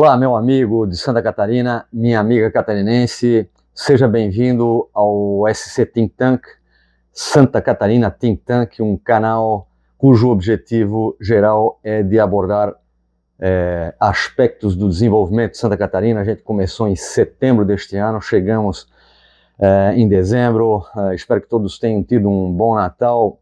Olá, meu amigo de Santa Catarina, minha amiga catarinense, seja bem-vindo ao SC Think Tank, Santa Catarina Think Tank, um canal cujo objetivo geral é de abordar aspectos do desenvolvimento de Santa Catarina. A gente começou em setembro deste ano, chegamos em dezembro, espero que todos tenham tido um bom Natal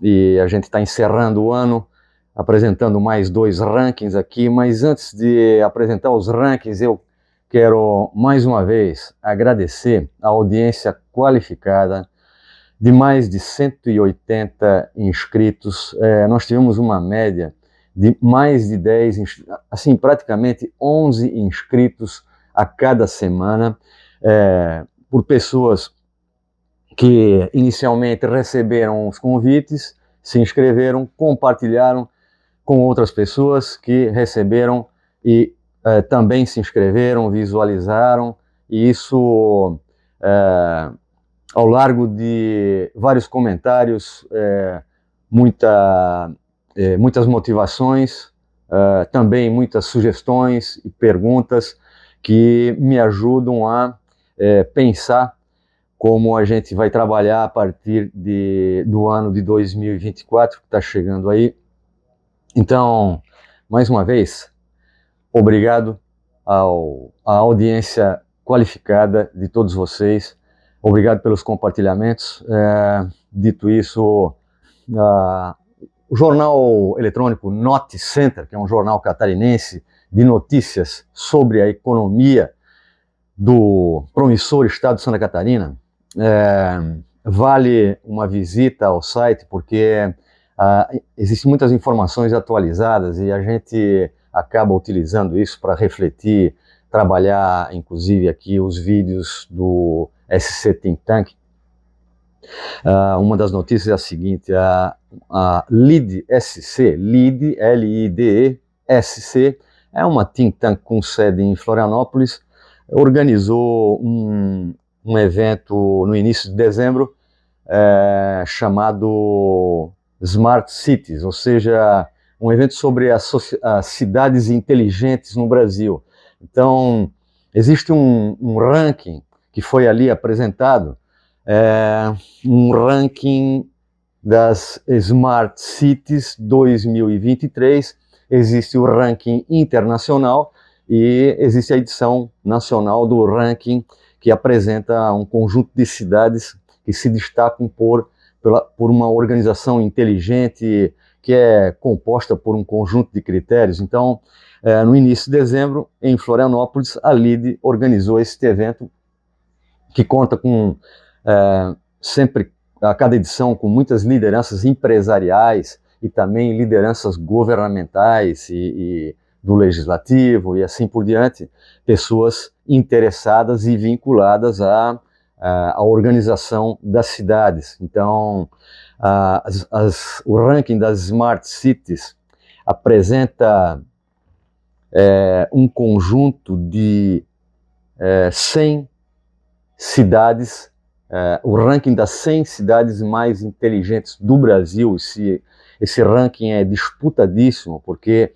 e a gente está encerrando o ano, apresentando mais 2 rankings aqui, mas antes de apresentar os rankings, eu quero mais uma vez agradecer a audiência qualificada de mais de 180 inscritos. Nós tivemos uma média de mais de 10, assim, praticamente 11 inscritos a cada semana, por pessoas que inicialmente receberam os convites, se inscreveram, compartilharam com outras pessoas que receberam e também se inscreveram, visualizaram, e isso ao largo de vários comentários, muitas motivações, também muitas sugestões e perguntas que me ajudam a pensar como a gente vai trabalhar a partir do ano de 2024, que está chegando aí. Então, mais uma vez, obrigado à audiência qualificada de todos vocês, obrigado pelos compartilhamentos. Dito isso, o jornal eletrônico Note Center, que é um jornal catarinense de notícias sobre a economia do promissor estado de Santa Catarina, vale uma visita ao site, porque existem muitas informações atualizadas e a gente acaba utilizando isso para refletir, trabalhar, inclusive, aqui os vídeos do SC Think Tank. Uma das notícias é a seguinte: a LIDE SC, LIDE, L-I-D-E-SC, é uma think tank com sede em Florianópolis, organizou um evento no início de dezembro chamado Smart Cities, ou seja, um evento sobre as cidades inteligentes no Brasil. Então, existe um ranking que foi ali apresentado, um ranking das Smart Cities 2023, existe o ranking internacional e existe a edição nacional do ranking, que apresenta um conjunto de cidades que se destacam por uma organização inteligente, que é composta por um conjunto de critérios. Então, no início de dezembro, em Florianópolis, a LIDE organizou este evento, que conta com, sempre, a cada edição, com muitas lideranças empresariais e também lideranças governamentais e do legislativo e assim por diante, pessoas interessadas e vinculadas à organização das cidades. Então, o ranking das Smart Cities apresenta um conjunto de 100 cidades, o ranking das 100 cidades mais inteligentes do Brasil. Esse ranking é disputadíssimo, porque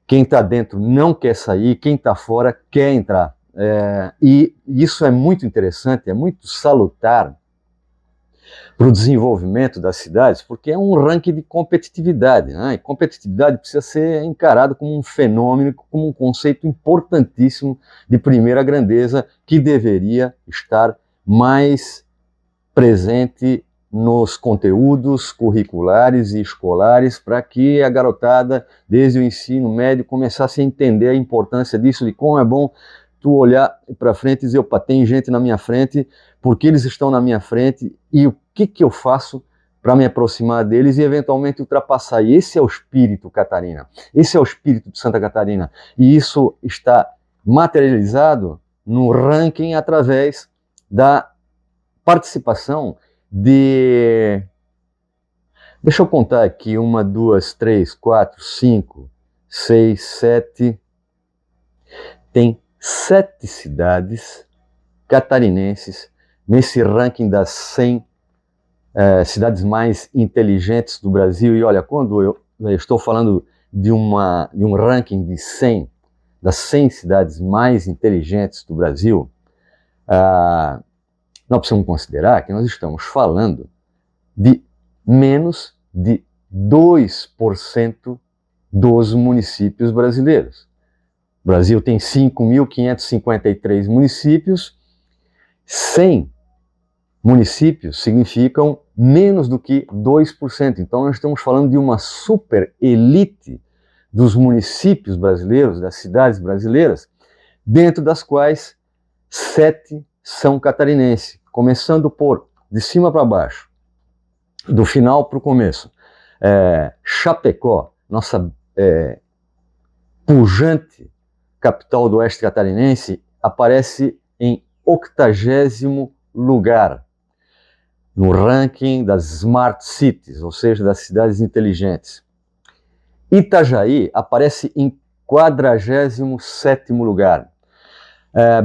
quem está dentro não quer sair, quem está fora quer entrar. E isso é muito interessante, é muito salutar para o desenvolvimento das cidades, porque é um ranking de competitividade, né? E competitividade precisa ser encarado como um fenômeno, como um conceito importantíssimo de primeira grandeza, que deveria estar mais presente nos conteúdos curriculares e escolares, para que a garotada, desde o ensino médio, começasse a entender a importância disso, de como é bom tu olhar para frente e dizer: opa, tem gente na minha frente, porque eles estão na minha frente, e o que eu faço para me aproximar deles e eventualmente ultrapassar. E esse é o espírito Catarina, esse é o espírito de Santa Catarina, e isso está materializado no ranking através da participação de... Deixa eu contar aqui: 1, 2, 3, 4, 5, 6, 7... Tem 7 cidades catarinenses nesse ranking das 100 cidades mais inteligentes do Brasil. E olha, quando eu estou falando de um ranking de 100, das 100 cidades mais inteligentes do Brasil, nós precisamos considerar que nós estamos falando de menos de 2% dos municípios brasileiros. O Brasil tem 5.553 municípios, 100 municípios significam menos do que 2%. Então nós estamos falando de uma super elite dos municípios brasileiros, das cidades brasileiras, dentro das quais 7 são catarinenses, começando por de cima para baixo, do final para o começo. Chapecó, nossa pujante capital do oeste catarinense, aparece em 80º lugar no ranking das Smart Cities, ou seja, das cidades inteligentes. Itajaí aparece em 47º lugar.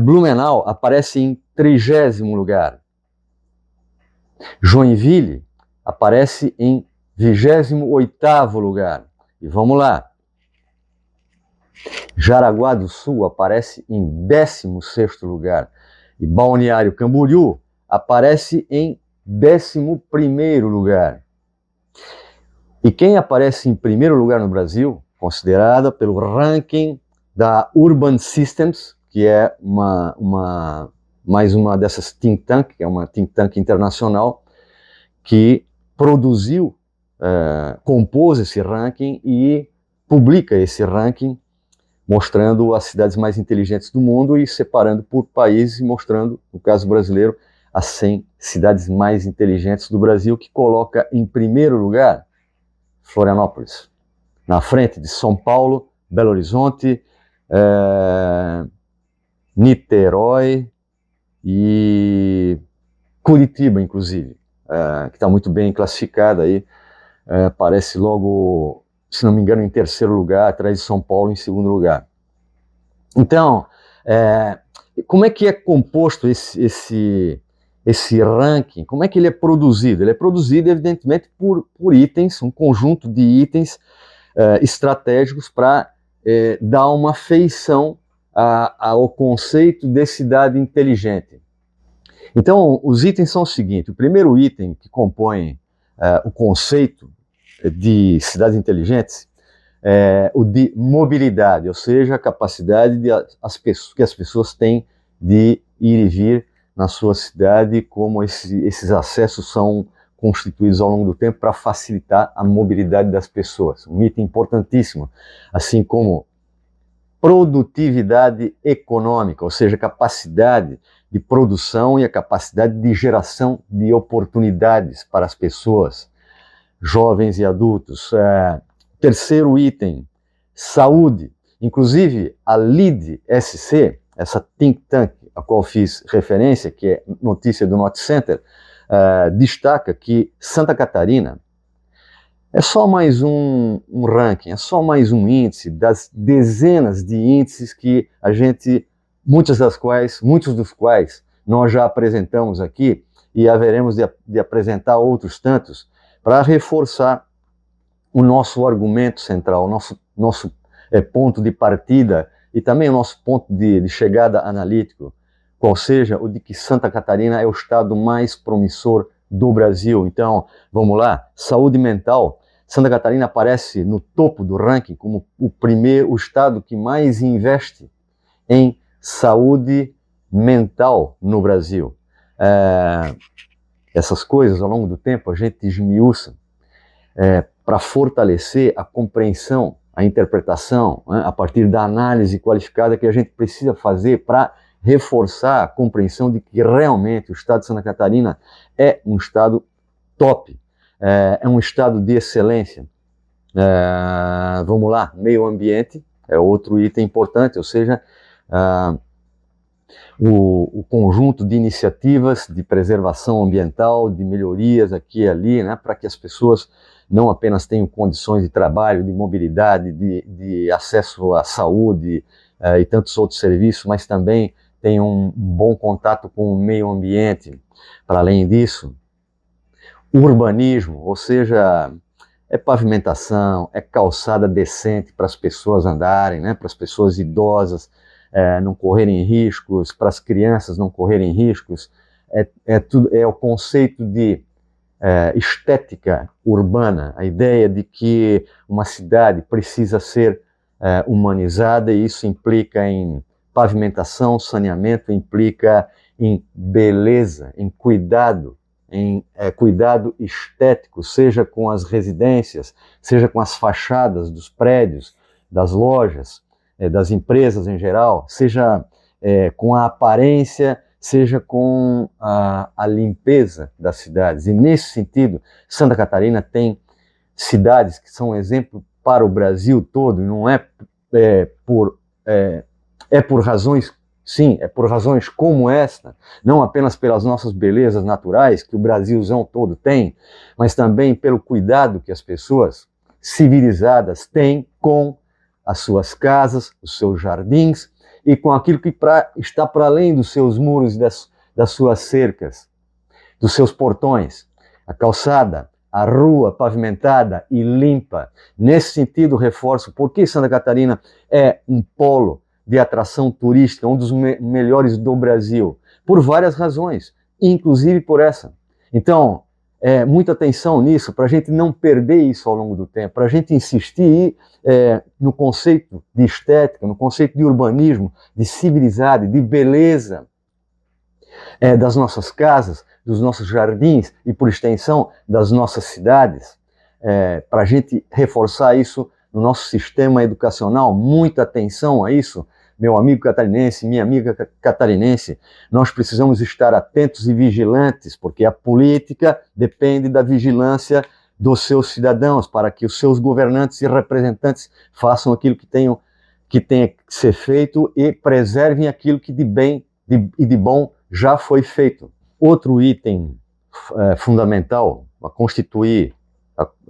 Blumenau aparece em 30º lugar. Joinville aparece em 28º lugar. E vamos lá. Jaraguá do Sul aparece em 16º lugar. E Balneário Camboriú aparece em 11º lugar. E quem aparece em primeiro lugar no Brasil, considerada pelo ranking da Urban Systems, que é mais uma dessas think tank, que é uma think tank internacional, que produziu, compôs esse ranking e publica esse ranking, mostrando as cidades mais inteligentes do mundo e separando por países e mostrando, no caso brasileiro, as 100 cidades mais inteligentes do Brasil, que coloca em primeiro lugar Florianópolis, na frente de São Paulo, Belo Horizonte, Niterói e Curitiba, inclusive, que está muito bem classificada aí, aparece logo, se não me engano, em terceiro lugar, atrás de São Paulo em segundo lugar. Então, como é que é composto esse ranking? Como é que ele é produzido? Ele é produzido, evidentemente, por itens, um conjunto de itens estratégicos para dar uma feição ao conceito de cidade inteligente. Então, os itens são o seguinte: o primeiro item que compõe o conceito de cidades inteligentes é o de mobilidade, ou seja, a capacidade que as pessoas têm de ir e vir na sua cidade, como esses acessos são constituídos ao longo do tempo para facilitar a mobilidade das pessoas. Um item importantíssimo, assim como produtividade econômica, ou seja, capacidade de produção e a capacidade de geração de oportunidades para as pessoas, jovens e adultos. Terceiro item, saúde. Inclusive, a LEAD-SC, essa think tank a qual fiz referência, que é notícia do Not Center, destaca que Santa Catarina é só mais um ranking, é só mais um índice das dezenas de índices que muitos dos quais nós já apresentamos aqui e haveremos de apresentar outros tantos para reforçar o nosso argumento central, o nosso ponto de partida e também o nosso ponto de chegada analítico, qual seja o de que Santa Catarina é o estado mais promissor do Brasil. Então, vamos lá, saúde mental. Santa Catarina aparece no topo do ranking como o estado que mais investe em saúde mental no Brasil. Essas coisas, ao longo do tempo, a gente esmiuça para fortalecer a compreensão, a interpretação, a partir da análise qualificada que a gente precisa fazer para reforçar a compreensão de que realmente o estado de Santa Catarina é um estado top, é um estado de excelência. Vamos lá, meio ambiente é outro item importante, ou seja, o conjunto de iniciativas de preservação ambiental, de melhorias aqui e ali, né, para que as pessoas não apenas tenham condições de trabalho, de mobilidade, de acesso à saúde e tantos outros serviços, mas também tenham um bom contato com o meio ambiente. Para além disso, urbanismo, ou seja, é pavimentação, é calçada decente para as pessoas andarem, né, para as pessoas idosas não correrem riscos, para as crianças não correrem riscos. É o conceito de estética urbana, a ideia de que uma cidade precisa ser humanizada, e isso implica em pavimentação, saneamento, implica em beleza, em cuidado estético, seja com as residências, seja com as fachadas dos prédios, das lojas, das empresas em geral, seja com a aparência, seja com a limpeza das cidades. E nesse sentido, Santa Catarina tem cidades que são exemplo para o Brasil todo, e não é por razões, sim, é por razões como esta, não apenas pelas nossas belezas naturais, que o Brasilzão todo tem, mas também pelo cuidado que as pessoas civilizadas têm com as suas casas, os seus jardins, e com aquilo que está para além dos seus muros e das suas cercas, dos seus portões, a calçada, a rua pavimentada e limpa. Nesse sentido, reforço porque Santa Catarina é um polo de atração turística, um dos melhores do Brasil, por várias razões, inclusive por essa. Então, muita atenção nisso, para a gente não perder isso ao longo do tempo, para a gente insistir no conceito de estética, no conceito de urbanismo, de civilidade, de beleza das nossas casas, dos nossos jardins e, por extensão, das nossas cidades, para a gente reforçar isso no nosso sistema educacional. Muita atenção a isso, meu amigo catarinense, minha amiga catarinense. Nós precisamos estar atentos e vigilantes, porque a política depende da vigilância dos seus cidadãos, para que os seus governantes e representantes façam aquilo que tenha que ser feito e preservem aquilo que de bem e de bom já foi feito. Outro item fundamental a constituir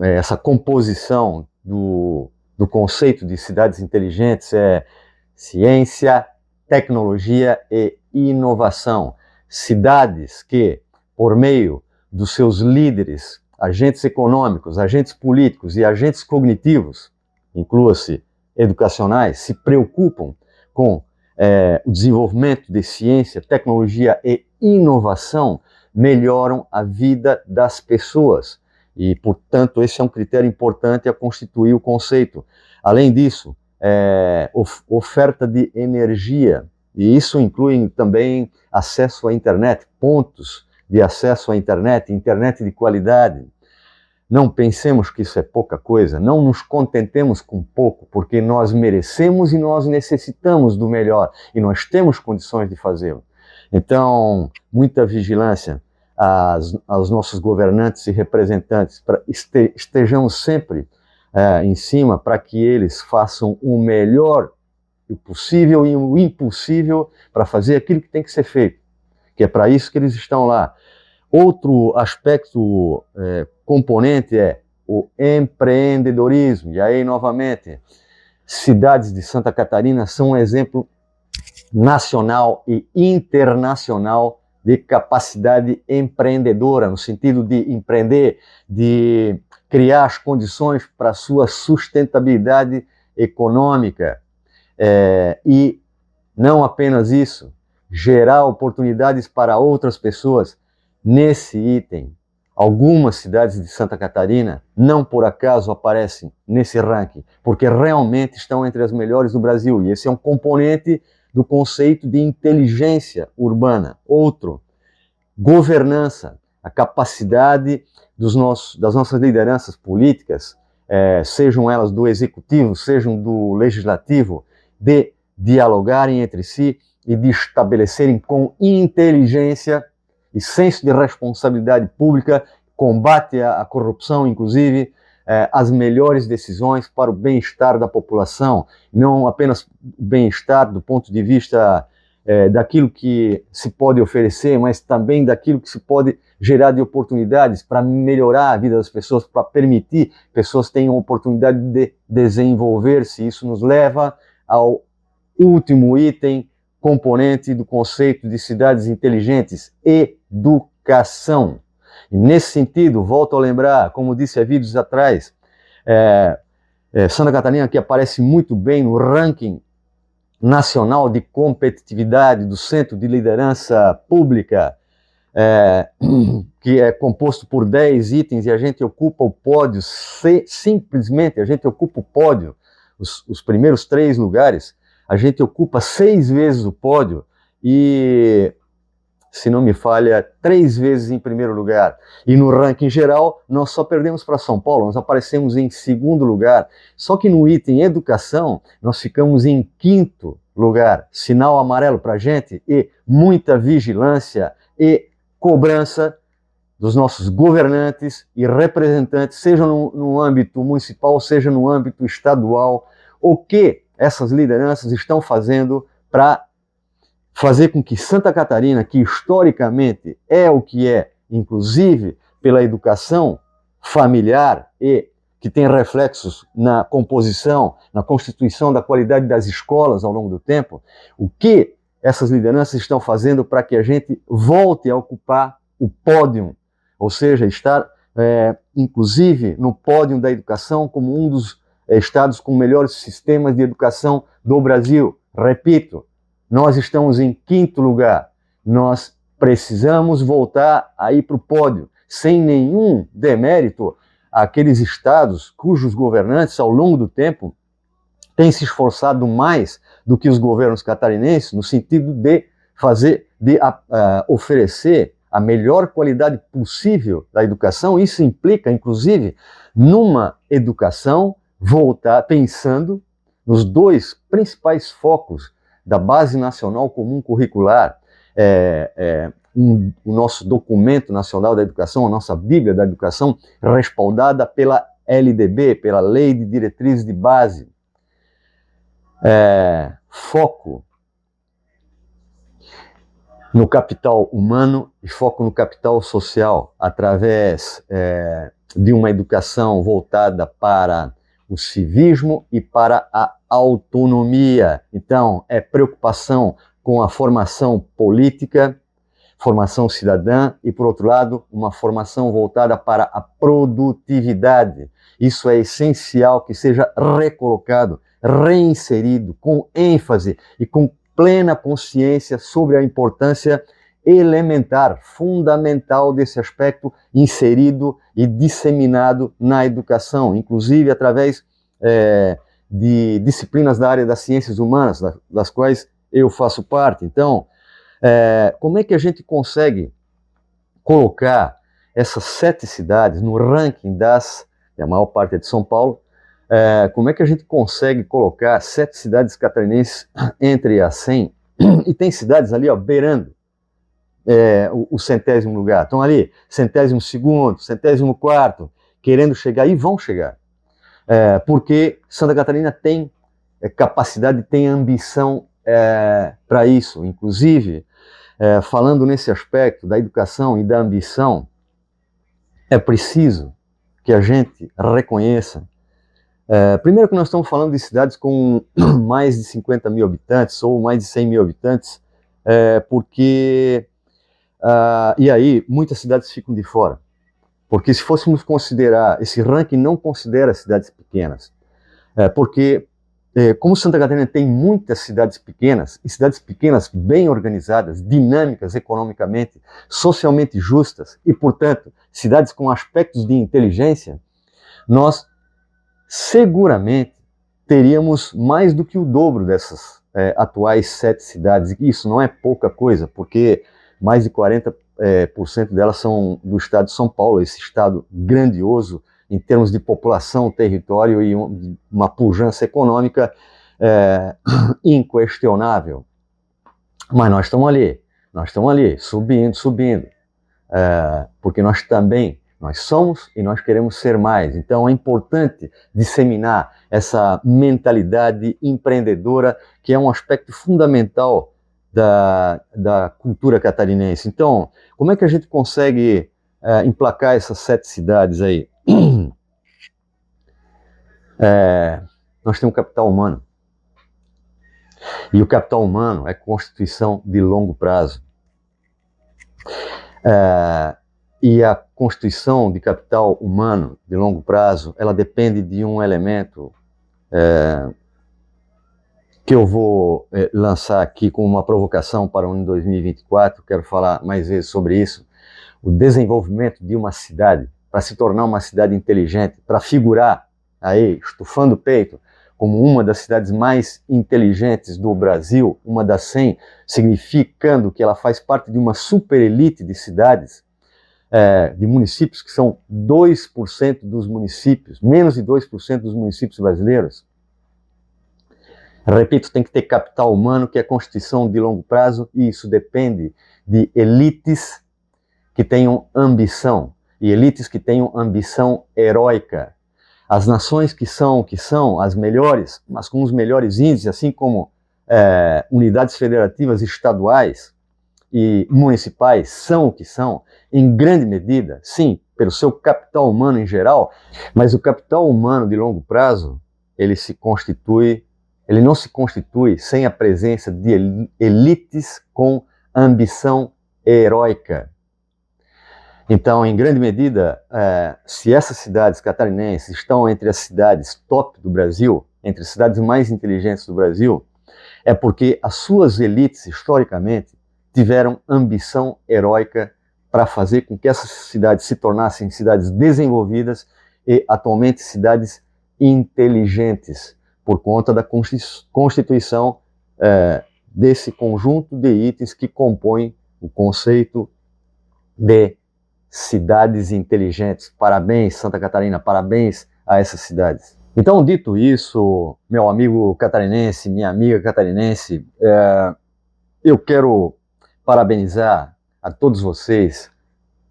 essa composição do conceito de cidades inteligentes é ciência, tecnologia e inovação. Cidades que, por meio dos seus líderes, agentes econômicos, agentes políticos e agentes cognitivos, inclua-se educacionais, se preocupam com o desenvolvimento de ciência, tecnologia e inovação, melhoram a vida das pessoas. E, portanto, esse é um critério importante a constituir o conceito. Além disso, oferta de energia, e isso inclui também acesso à internet, pontos de acesso à internet, internet de qualidade. Não pensemos que isso é pouca coisa, não nos contentemos com pouco, porque nós merecemos e nós necessitamos do melhor, e nós temos condições de fazê-lo. Então, muita vigilância aos nossos governantes e representantes, estejamos sempre em cima para que eles façam o melhor possível e o impossível para fazer aquilo que tem que ser feito, que é para isso que eles estão lá. Outro aspecto componente é o empreendedorismo. E aí, novamente, cidades de Santa Catarina são um exemplo nacional e internacional de capacidade empreendedora, no sentido de empreender, de criar as condições para a sua sustentabilidade econômica. E não apenas isso, gerar oportunidades para outras pessoas. Nesse item, algumas cidades de Santa Catarina, não por acaso aparecem nesse ranking, porque realmente estão entre as melhores do Brasil, e esse é um componente do conceito de inteligência urbana. Outro, governança, a capacidade das nossas lideranças políticas, sejam elas do executivo, sejam do legislativo, de dialogarem entre si e de estabelecerem com inteligência e senso de responsabilidade pública, combate à corrupção, inclusive, as melhores decisões para o bem-estar da população, não apenas o bem-estar do ponto de vista daquilo que se pode oferecer, mas também daquilo que se pode gerar de oportunidades para melhorar a vida das pessoas, para permitir que pessoas tenham oportunidade de desenvolver-se. Isso nos leva ao último item, componente do conceito de cidades inteligentes, educação. E nesse sentido, volto a lembrar, como disse há vídeos atrás, Santa Catarina, que aparece muito bem no ranking nacional de competitividade do Centro de Liderança Pública, que é composto por 10 itens, e a gente ocupa o pódio, simplesmente a gente ocupa o pódio, os primeiros 3 lugares, a gente ocupa 6 vezes o pódio e, se não me falha, 3 vezes em primeiro lugar. E no ranking geral, nós só perdemos para São Paulo, nós aparecemos em segundo lugar. Só que no item educação, nós ficamos em 5º lugar. Sinal amarelo para a gente, e muita vigilância e cobrança dos nossos governantes e representantes, seja no âmbito municipal, seja no âmbito estadual, o que essas lideranças estão fazendo para fazer com que Santa Catarina, que historicamente é o que é, inclusive pela educação familiar e que tem reflexos na composição, na constituição da qualidade das escolas ao longo do tempo, o que essas lideranças estão fazendo para que a gente volte a ocupar o pódio, ou seja, estar inclusive no pódio da educação como um dos estados com melhores sistemas de educação do Brasil. Repito, nós estamos em 5º lugar. Nós precisamos voltar a ir para o pódio, sem nenhum demérito àqueles estados cujos governantes, ao longo do tempo, têm se esforçado mais do que os governos catarinenses no sentido de oferecer a melhor qualidade possível da educação. Isso implica, inclusive, numa educação pensando nos 2 principais focos da Base Nacional Comum Curricular, o nosso documento nacional da educação, a nossa Bíblia da educação, respaldada pela LDB, pela Lei de Diretrizes de Base. Foco no capital humano e foco no capital social, através de uma educação voltada para o civismo e para a autonomia. Então, é preocupação com a formação política, formação cidadã e, por outro lado, uma formação voltada para a produtividade. Isso é essencial que seja recolocado, reinserido, com ênfase e com plena consciência sobre a importância elementar, fundamental desse aspecto inserido e disseminado na educação, inclusive através de disciplinas da área das ciências humanas, das quais eu faço parte. Então, como é que a gente consegue colocar essas 7 cidades no ranking a maior parte é de São Paulo, como é que a gente consegue colocar 7 cidades catarinenses entre as 100, e tem cidades ali, beirando o 100º lugar, estão ali, 102º, 104º, querendo chegar, e vão chegar, porque Santa Catarina tem capacidade, tem ambição para isso. Inclusive, falando nesse aspecto da educação e da ambição, é preciso que a gente reconheça, primeiro, que nós estamos falando de cidades com mais de 50 mil habitantes ou mais de 100 mil habitantes, porque e aí muitas cidades ficam de fora, porque se fôssemos considerar, esse ranking não considera cidades pequenas, porque como Santa Catarina tem muitas cidades pequenas, e cidades pequenas bem organizadas, dinâmicas economicamente, socialmente justas, e portanto cidades com aspectos de inteligência, nós seguramente teríamos mais do que o dobro dessas atuais 7 cidades. E isso não é pouca coisa, porque mais de 40% delas são do estado de São Paulo, esse estado grandioso em termos de população, território e uma pujança econômica inquestionável. Mas nós estamos ali, subindo, porque nós somos e nós queremos ser mais. Então é importante disseminar essa mentalidade empreendedora, que é um aspecto fundamental da cultura catarinense. Então, como é que a gente consegue emplacar essas 7 cidades aí? Nós temos capital humano. E o capital humano é constituição de longo prazo. E a constituição de capital humano de longo prazo, ela depende de um elemento que eu vou lançar aqui como uma provocação para o ano de 2024, quero falar mais vezes sobre isso, o desenvolvimento de uma cidade, para se tornar uma cidade inteligente, para figurar aí, estufando o peito, como uma das cidades mais inteligentes do Brasil, uma das 100, significando que ela faz parte de uma super elite de cidades, de municípios que são 2% dos municípios, menos de 2% dos municípios brasileiros. Repito, tem que ter capital humano, que é a constituição de longo prazo, e isso depende de elites que tenham ambição, e elites que tenham ambição heróica. As nações que são as melhores, mas com os melhores índices, assim como unidades federativas estaduais e municipais são o que são, em grande medida, sim, pelo seu capital humano em geral, mas o capital humano de longo prazo, ele não se constitui sem a presença de elites com ambição heróica. Então, em grande medida, se essas cidades catarinenses estão entre as cidades top do Brasil, entre as cidades mais inteligentes do Brasil, é porque as suas elites, historicamente, tiveram ambição heróica para fazer com que essas cidades se tornassem cidades desenvolvidas e, atualmente, cidades inteligentes, por conta da constituição desse conjunto de itens que compõem o conceito de cidades inteligentes. Parabéns, Santa Catarina, parabéns a essas cidades. Então, dito isso, meu amigo catarinense, minha amiga catarinense, eu quero parabenizar a todos vocês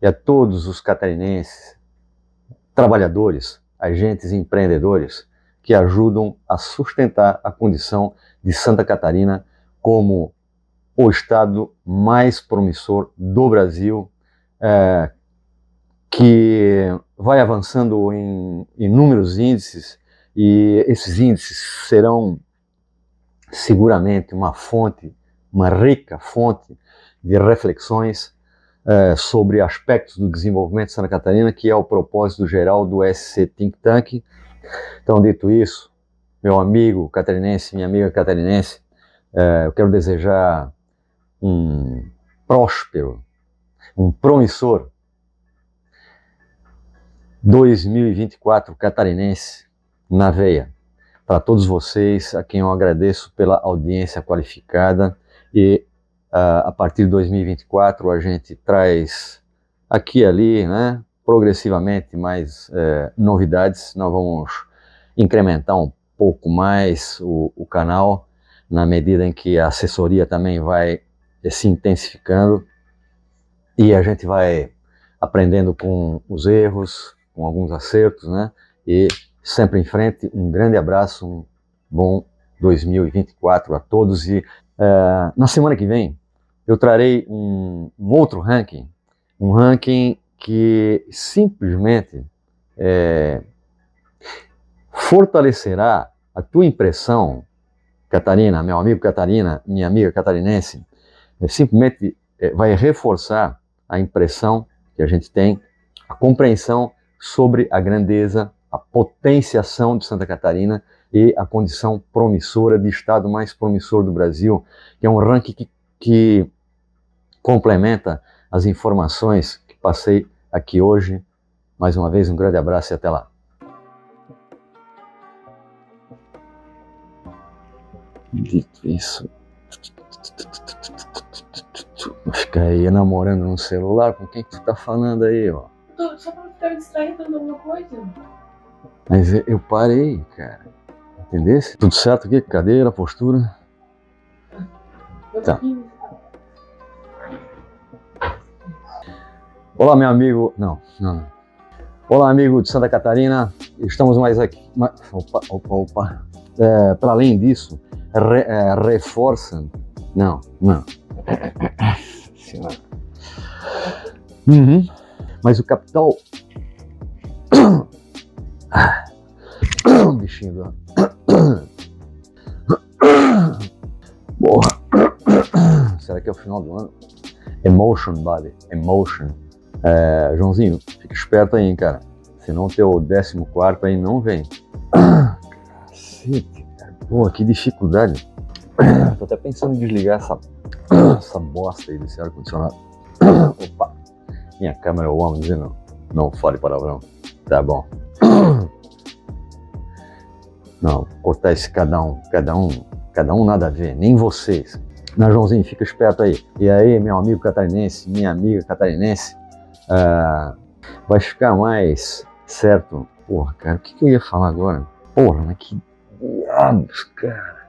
e a todos os catarinenses, trabalhadores, agentes e empreendedores que ajudam a sustentar a condição de Santa Catarina como o estado mais promissor do Brasil, que vai avançando em inúmeros índices, e esses índices serão seguramente uma rica fonte de reflexões sobre aspectos do desenvolvimento de Santa Catarina, que é o propósito geral do SC Think Tank. Então, dito isso, meu amigo catarinense, minha amiga catarinense, eu quero desejar um próspero, um promissor 2024 catarinense na veia. Para todos vocês, a quem eu agradeço pela audiência qualificada, e a partir de 2024 a gente traz aqui e ali, né, progressivamente mais novidades. Nós vamos incrementar um pouco mais o canal, na medida em que a assessoria também vai se intensificando, e a gente vai aprendendo com os erros, com alguns acertos, né? E sempre em frente. Um grande abraço, um bom 2024 a todos, e na semana que vem eu trarei um outro ranking, um ranking que simplesmente fortalecerá a tua impressão, Catarina, meu amigo Catarina, minha amiga catarinense, simplesmente vai reforçar a impressão que a gente tem, a compreensão sobre a grandeza, a potenciação de Santa Catarina e a condição promissora de estado mais promissor do Brasil, que é um ranking que complementa as informações que passei aqui hoje. Mais uma vez, um grande abraço e até lá. Dito isso, fica aí namorando no celular, com quem que tu tá falando aí, ó? Só pra ficar distraído fazendo alguma coisa. Mas eu parei, cara. Entendeu? Tudo certo aqui? Cadeira, postura? Tá. Olá, meu amigo... Não. Olá, amigo de Santa Catarina. Estamos mais aqui... Opa. Para além disso, reforça... Não. Senhora. Mas o capital... Bichinho do... Porra. Será que é o final do ano? Emotion, buddy. Emotion. Joãozinho, fica esperto aí, hein, cara. Senão o teu 14º aí não vem. Cacete, cara. Pô, que dificuldade. Tô até pensando em desligar essa bosta aí desse ar-condicionado. Opa, minha câmera eu amo dizer não. Não fale palavrão. Tá bom. Não, cortar esse cada um nada a ver, nem vocês. Não, Joãozinho, fica esperto aí. E aí, meu amigo catarinense, minha amiga catarinense, vai ficar mais certo. Porra, cara, o que eu ia falar agora? Porra, mas que diabos, cara.